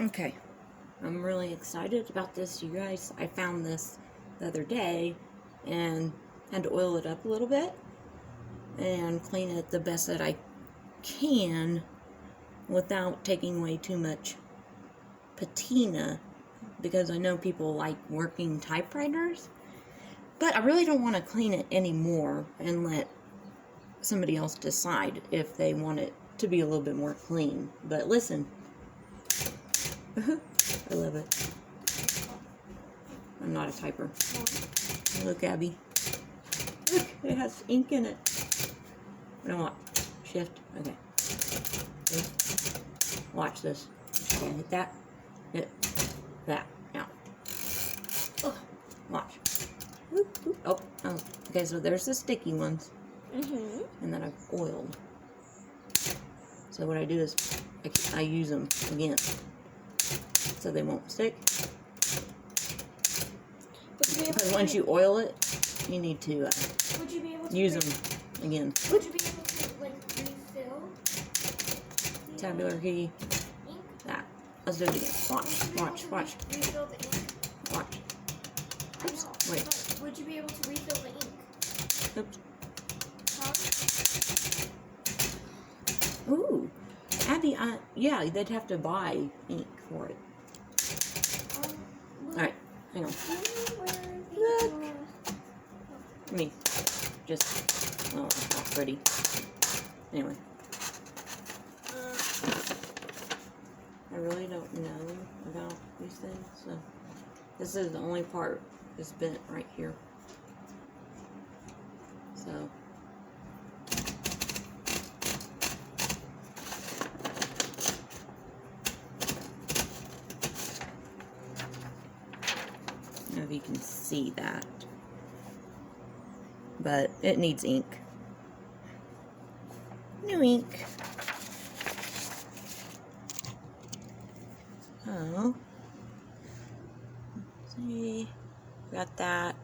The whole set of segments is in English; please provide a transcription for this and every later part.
Okay, I'm really excited about this, you guys. I found this the other day and had to oil it up a little bit and clean it the best that I can without taking away too much patina, because I know people like working typewriters, but I really don't want to clean it anymore and let somebody else decide if they want it to be a little bit more clean. But listen, I love it. I'm not a typer. Look, Abby. Look, it has ink in it. No, what? Shift. Okay. Watch this. Okay, hit that. Hit that. Now. Oh, watch. Whoop, whoop. Oh. Okay, so there's the sticky ones. And then I've oiled. So what I do is I use them again, so they won't stick. Because once you oil it, you need to use them again. Would you be able to refill? Tabular key. Ink? That. Let's do it again. Watch. Refill the ink? Watch. Oops. Wait. But would you be able to refill the ink? Oops. Huh? Ooh. Abby, yeah, they'd have to buy ink for it. Alright, hang on. Look. Me. Just, oh, it's not pretty. Anyway. I really don't know about these things, so this is the only part that's bent right here. So. I don't know if you can see that, but it needs ink. New ink. Oh, let's see, got that.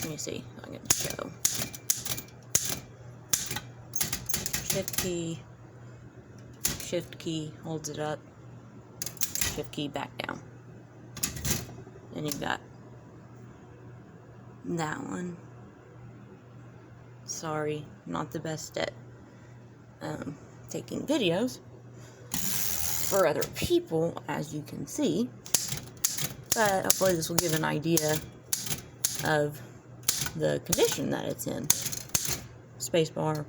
Let me see if I can show. Shift key holds it up, shift key back down. Then you've got that one. Sorry, not the best at taking videos for other people, as you can see. But hopefully this will give an idea of the condition that it's in. Spacebar.